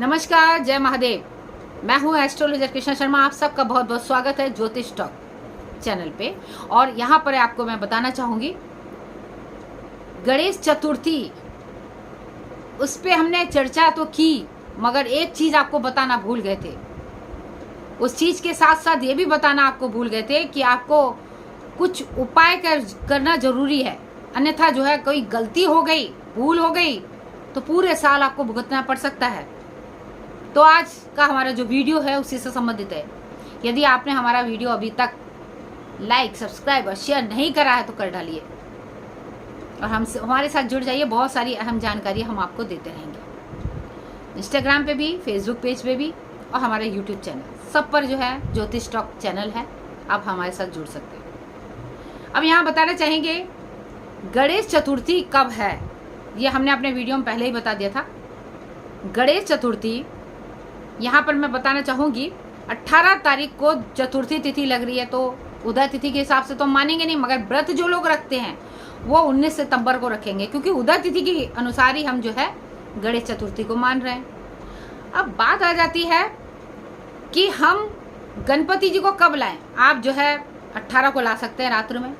नमस्कार, जय महादेव। मैं हूं एस्ट्रोलॉजर कृष्णा शर्मा। आप सबका बहुत बहुत स्वागत है ज्योतिष टॉक चैनल पे। और यहाँ पर आपको मैं बताना चाहूंगी गणेश चतुर्थी, उस पे हमने चर्चा तो की, मगर एक चीज आपको बताना भूल गए थे। उस चीज के साथ साथ ये भी बताना आपको भूल गए थे कि आपको कुछ उपाय करना जरूरी है, अन्यथा जो है कोई गलती हो गई, भूल हो गई तो पूरे साल आपको भुगतना पड़ सकता है। तो आज का हमारा जो वीडियो है उसी से संबंधित है। यदि आपने हमारा वीडियो अभी तक लाइक, सब्सक्राइब और शेयर नहीं करा है तो कर डालिए और हमारे साथ जुड़ जाइए। बहुत सारी अहम जानकारी हम आपको देते रहेंगे, इंस्टाग्राम पे भी, फेसबुक पेज पे भी और हमारे यूट्यूब चैनल सब पर जो है ज्योतिष टॉक चैनल है, आप हमारे साथ जुड़ सकते हैं। अब यहाँ बताना चाहेंगे गणेश चतुर्थी कब है। ये हमने अपने वीडियो में पहले ही बता दिया था। गणेश चतुर्थी यहाँ पर मैं बताना चाहूँगी 18 तारीख को चतुर्थी तिथि लग रही है, तो उदय तिथि के हिसाब से तो मानेंगे नहीं, मगर व्रत जो लोग रखते हैं वो 19 सितंबर को रखेंगे, क्योंकि उदय तिथि के अनुसार ही हम जो है गणेश चतुर्थी को मान रहे हैं। अब बात आ जाती है कि हम गणपति जी को कब लाएं। आप जो है 18 को ला सकते हैं रात्र में,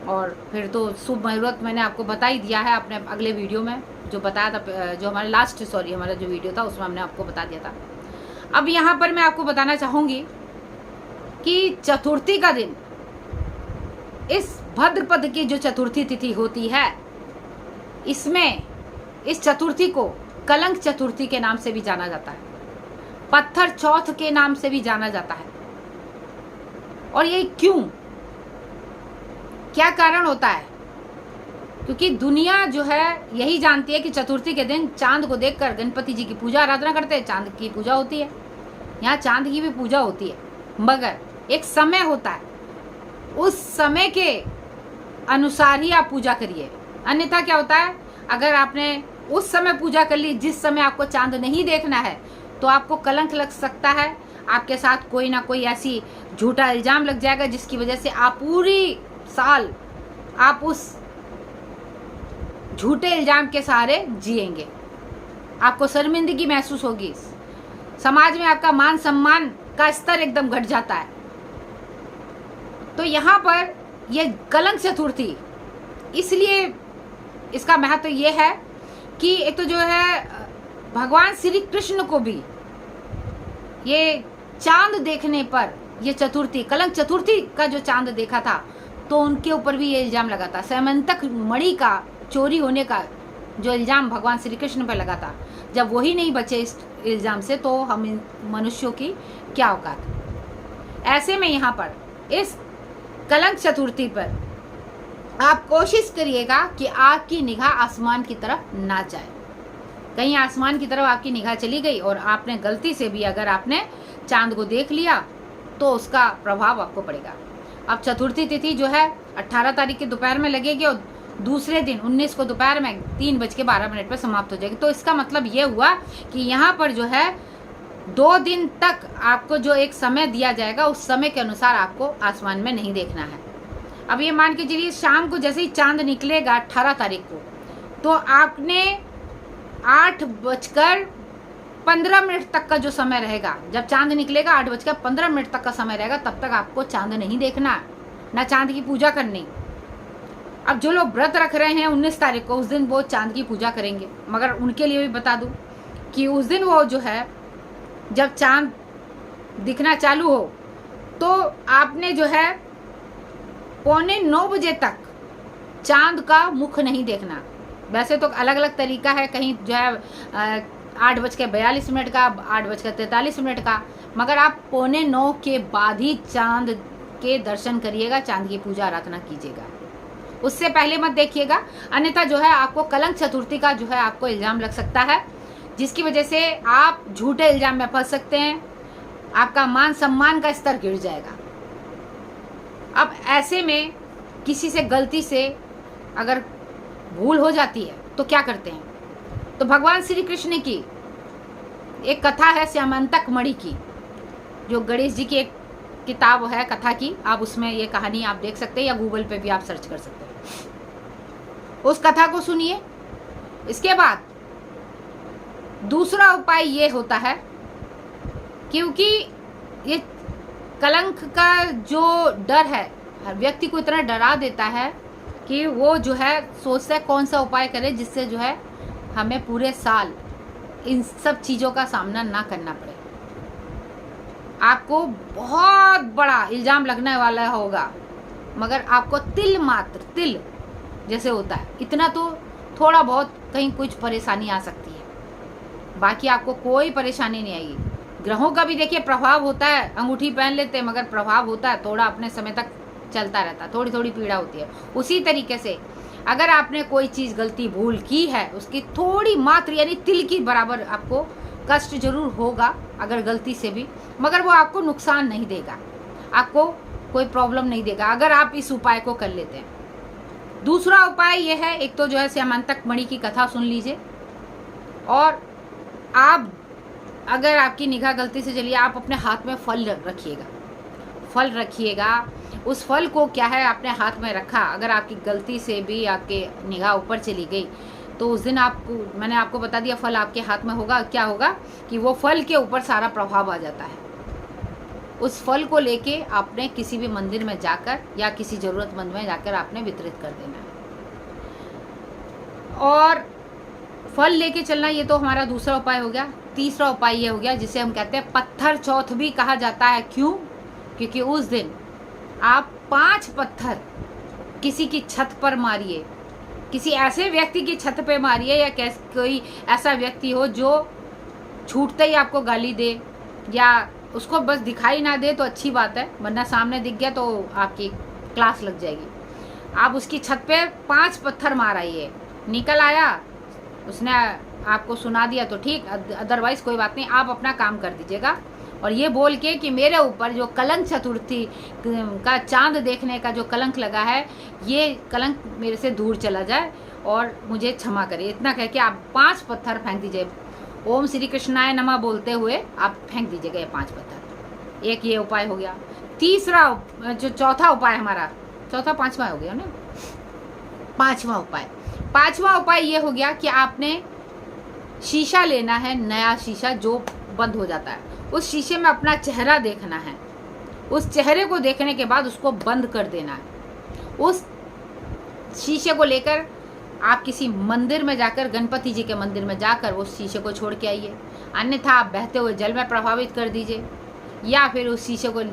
और फिर तो शुभ मुहूर्त मैंने आपको बता ही दिया है अपने अगले वीडियो में, जो बताया था, जो हमारा हमारा जो वीडियो था उसमें हमने आपको बता दिया था। अब यहाँ पर मैं आपको बताना चाहूँगी कि चतुर्थी का दिन, इस भद्रपद की जो चतुर्थी तिथि होती है, इसमें इस चतुर्थी को कलंक चतुर्थी के नाम से भी जाना जाता है, पत्थर चौथ के नाम से भी जाना जाता है। और ये क्यों, क्या कारण होता है? क्योंकि दुनिया जो है यही जानती है कि चतुर्थी के दिन चांद को देखकर गणपति जी की पूजा आराधना करते हैं। चांद की पूजा होती है, यहाँ चांद की भी पूजा होती है, मगर एक समय होता है, उस समय के अनुसार ही आप पूजा करिए। अन्यथा क्या होता है, अगर आपने उस समय पूजा कर ली जिस समय आपको चांद नहीं देखना है, तो आपको कलंक लग सकता है, आपके साथ कोई ना कोई ऐसी झूठा इल्जाम लग जाएगा जिसकी वजह से आप पूरी साल आप उस झूठे इल्जाम के सहारे जिएंगे। आपको शर्मिंदगी महसूस होगी, समाज में आपका मान सम्मान का स्तर एकदम घट जाता है। तो यहाँ पर ये कलंक चतुर्थी, इसलिए इसका महत्व ये है कि एक तो जो है भगवान श्री कृष्ण को भी ये चांद देखने पर, ये चतुर्थी, कलंक चतुर्थी का जो चांद देखा था, तो उनके ऊपर भी ये इल्जाम लगा था। सैमंतक मणि का चोरी होने का जो इल्जाम भगवान श्री कृष्ण पर लगा था, जब वही नहीं बचे इस इल्जाम से, तो हम मनुष्यों की क्या औकात। ऐसे में यहाँ पर इस कलंक चतुर्थी पर आप कोशिश करिएगा कि आपकी निगाह आसमान की तरफ ना जाए। कहीं आसमान की तरफ आपकी निगाह चली गई और आपने गलती से भी अगर आपने चांद को देख लिया, तो उसका प्रभाव आपको पड़ेगा। अब चतुर्थी तिथि जो है 18 तारीख के दोपहर में लगेगी और दूसरे दिन 19 को दोपहर में 3:12 पर समाप्त हो जाएगी। तो इसका मतलब ये हुआ कि यहाँ पर जो है 2 दिन तक आपको जो एक समय दिया जाएगा, उस समय के अनुसार आपको आसमान में नहीं देखना है। अब ये मान के चलिए शाम को जैसे ही चांद निकलेगा 18 तारीख को, तो आपने 8:15 तक का जो समय रहेगा, जब चांद निकलेगा 8:15 तक का समय रहेगा, तब तक आपको चांद नहीं देखना, ना चांद की पूजा करनी। अब जो लोग व्रत रख रहे हैं 19 तारीख को, उस दिन वो चांद की पूजा करेंगे, मगर उनके लिए भी बता दूं कि उस दिन वो जो है जब चांद दिखना चालू हो, तो आपने जो है 8:45 बजे तक चांद का मुख नहीं देखना। वैसे तो अलग अलग तरीका है, कहीं जो है 8:42 का, 8:43 का, मगर आप 8:45 के बाद ही चांद के दर्शन करिएगा, चांद की पूजा आराधना कीजिएगा, उससे पहले मत देखिएगा। अन्यथा जो है आपको कलंक चतुर्थी का जो है आपको इल्जाम लग सकता है, जिसकी वजह से आप झूठे इल्जाम में फंस सकते हैं, आपका मान सम्मान का स्तर गिर जाएगा। अब ऐसे में किसी से गलती से अगर भूल हो जाती है तो क्या करते हैं, तो भगवान श्री कृष्ण की एक कथा है सैमंतक मणि की, जो गणेश जी की एक किताब है कथा की, आप उसमें ये कहानी आप देख सकते हैं या गूगल पे भी आप सर्च कर सकते हैं। उस कथा को सुनिए। इसके बाद दूसरा उपाय ये होता है, क्योंकि ये कलंक का जो डर है हर व्यक्ति को इतना डरा देता है कि वो जो है सोचता है कौन सा उपाय करे जिससे जो है हमें पूरे साल इन सब चीज़ों का सामना ना करना पड़े। आपको बहुत बड़ा इल्ज़ाम लगने वाला होगा, मगर आपको तिल जैसे होता है इतना तो थोड़ा बहुत कहीं कुछ परेशानी आ सकती है, बाकी आपको कोई परेशानी नहीं आएगी। ग्रहों का भी देखिए प्रभाव होता है, अंगूठी पहन लेते हैं मगर प्रभाव होता है, थोड़ा अपने समय तक चलता रहता है, थोड़ी थोड़ी पीड़ा होती है। उसी तरीके से अगर आपने कोई चीज़ गलती भूल की है, उसकी थोड़ी मात्र यानी तिल की बराबर आपको कष्ट जरूर होगा अगर गलती से भी, मगर वो आपको नुकसान नहीं देगा, आपको कोई प्रॉब्लम नहीं देगा अगर आप इस उपाय को कर लेते हैं। दूसरा उपाय ये है, एक तो जो है स्यमंतक मणि की कथा सुन लीजिए, और आप अगर आपकी निगाह गलती से चलिए, आप अपने हाथ में फल रखिएगा। उस फल को क्या है आपने हाथ में रखा, अगर आपकी गलती से भी आपके निगाह ऊपर चली गई तो उस दिन आपको, मैंने आपको बता दिया, फल आपके हाथ में होगा, क्या होगा कि वो फल के ऊपर सारा प्रभाव आ जाता है। उस फल को लेके आपने किसी भी मंदिर में जाकर या किसी ज़रूरतमंद में जाकर आपने वितरित कर देना है। और फल लेके चलना, ये तो हमारा दूसरा उपाय हो गया। तीसरा उपाय ये हो गया जिसे हम कहते हैं पत्थर चौथ भी कहा जाता है। क्यों? क्योंकि उस दिन आप 5 पत्थर किसी की छत पर मारिए, किसी ऐसे व्यक्ति की छत पे मारिए, या कोई ऐसा व्यक्ति हो जो छूटते ही आपको गाली दे या उसको बस दिखाई ना दे तो अच्छी बात है, वरना सामने दिख गया तो आपकी क्लास लग जाएगी। आप उसकी छत पे 5 पत्थर मार आइए, निकल आया, उसने आपको सुना दिया तो ठीक, अदरवाइज कोई बात नहीं, आप अपना काम कर दीजिएगा। और ये बोल के कि मेरे ऊपर जो कलंक चतुर्थी का चांद देखने का जो कलंक लगा है, ये कलंक मेरे से दूर चला जाए और मुझे क्षमा करिए, इतना कह के आप 5 पत्थर फेंक दीजिए। ओम श्री कृष्णाय नमः बोलते हुए आप फेंक दीजिएगा ये 5 पत्थर। एक ये उपाय हो गया। तीसरा जो चौथा उपाय हमारा, चौथा 5वां हो गया ना, 5वां उपाय ये हो गया कि आपने शीशा लेना है, नया शीशा जो बंद हो जाता है, उस शीशे में अपना चेहरा देखना है। उस चेहरे को देखने के बाद उसको बंद कर देना है। उस शीशे को लेकर आप किसी मंदिर में जाकर, गणपति जी के मंदिर में जाकर उस शीशे को छोड़ के आइए, अन्यथा आप बहते हुए जल में प्रभावित कर दीजिए, या फिर उस शीशे को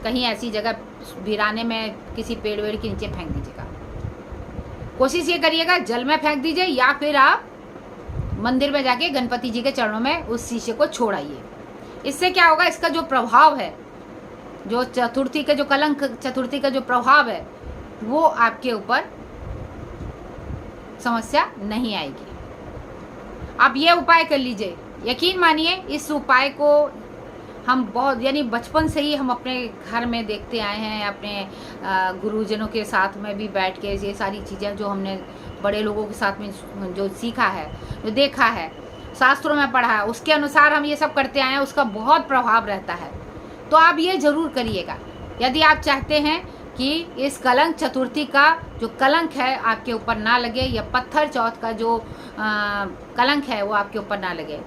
कहीं ऐसी जगह वीराने में किसी पेड़ वेड़ के नीचे फेंक दीजिएगा। कोशिश ये करिएगा जल में फेंक दीजिए, या फिर आप मंदिर में जाके गणपति जी के चरणों में उस शीशे को छोड़ आइए। इससे क्या होगा, इसका जो प्रभाव है, जो चतुर्थी का जो कलंक चतुर्थी का जो प्रभाव है, वो आपके ऊपर समस्या नहीं आएगी। आप ये उपाय कर लीजिए। यकीन मानिए, इस उपाय को हम बहुत, यानी बचपन से ही हम अपने घर में देखते आए हैं, अपने गुरुजनों के साथ में भी बैठ के ये सारी चीज़ें जो हमने बड़े लोगों के साथ में जो सीखा है, जो देखा है, शास्त्रों में पढ़ा है, उसके अनुसार हम ये सब करते आए हैं, उसका बहुत प्रभाव रहता है। तो आप ये ज़रूर करिएगा यदि आप चाहते हैं कि इस कलंक चतुर्थी का जो कलंक है आपके ऊपर ना लगे, या पत्थर चौथ का जो कलंक है वो आपके ऊपर ना लगे।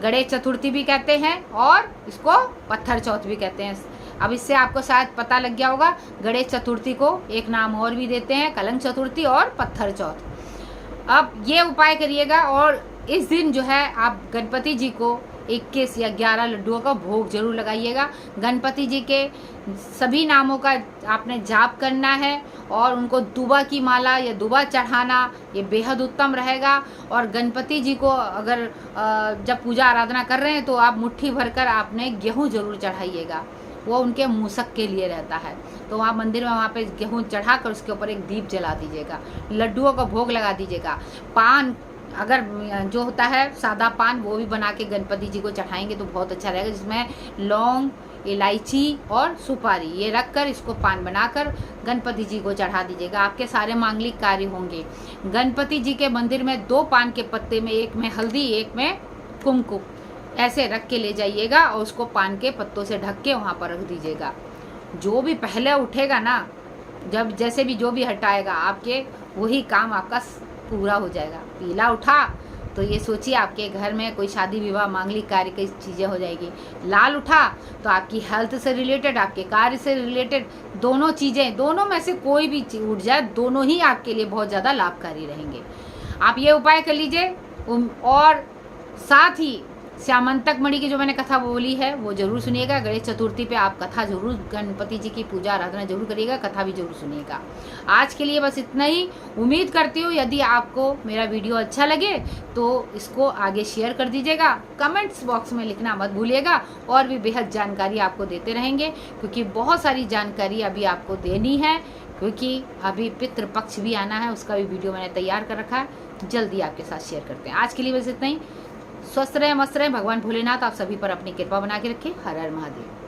गणेश चतुर्थी भी कहते हैं और इसको पत्थर चौथ भी कहते हैं। अब इससे आपको शायद पता लग गया होगा, गणेश चतुर्थी को एक नाम और भी देते हैं, कलंक चतुर्थी और पत्थर चौथ। अब ये उपाय करिएगा, और इस दिन जो है आप गणपति जी को 21 या 11 लड्डुओं का भोग जरूर लगाइएगा। गणपति जी के सभी नामों का आपने जाप करना है, और उनको दुबा की माला या दुबा चढ़ाना ये बेहद उत्तम रहेगा। और गणपति जी को अगर जब पूजा आराधना कर रहे हैं तो आप मुट्ठी भरकर आपने गेहूँ जरूर चढ़ाइएगा, वो उनके मूसक के लिए रहता है। तो वहाँ मंदिर में वहाँ पे गेहूँ चढ़ा कर उसके ऊपर एक दीप जला दीजिएगा, लड्डुओं का भोग लगा दीजिएगा। पान, अगर जो होता है सादा पान, वो भी बना के गणपति जी को चढ़ाएंगे तो बहुत अच्छा रहेगा, जिसमें लौंग, इलायची और सुपारी ये रखकर इसको पान बनाकर गणपति जी को चढ़ा दीजिएगा। आपके सारे मांगलिक कार्य होंगे। गणपति जी के मंदिर में 2 पान के पत्ते में, एक में हल्दी एक में कुमकुम, ऐसे रख के ले जाइएगा और उसको पान के पत्तों से ढक के वहाँ पर रख दीजिएगा। जो भी पहले उठेगा ना, जब जैसे भी जो भी हटाएगा, आपके वही काम आपका पूरा हो जाएगा। पीला उठा तो ये सोचिए आपके घर में कोई शादी विवाह मांगलिक कार्य की चीज़ें हो जाएगी। लाल उठा तो आपकी हेल्थ से रिलेटेड, आपके कार्य से रिलेटेड दोनों चीज़ें, दोनों में से कोई भी उठ जाए, दोनों ही आपके लिए बहुत ज़्यादा लाभकारी रहेंगे। आप ये उपाय कर लीजिए। और साथ ही श्यामंतक मणि की जो मैंने कथा बोली है वो जरूर सुनिएगा। गणेश चतुर्थी पे आप कथा जरूर, गणपति जी की पूजा आराधना जरूर करिएगा, कथा भी जरूर सुनिएगा। आज के लिए बस इतना ही। उम्मीद करती हूँ यदि आपको मेरा वीडियो अच्छा लगे तो इसको आगे शेयर कर दीजिएगा। कमेंट्स बॉक्स में लिखना मत भूलिएगा। और भी बेहद जानकारी आपको देते रहेंगे, क्योंकि बहुत सारी जानकारी अभी आपको देनी है, क्योंकि अभी पितृपक्ष भी आना है, उसका भी वीडियो मैंने तैयार कर रखा है, जल्दी आपके साथ शेयर करते हैं। आज के लिए बस इतना ही। स्वस्थ रहें, मस्त रहें। भगवान भोलेनाथ आप सभी पर अपनी कृपा बना के रखें। हर हर महादेव।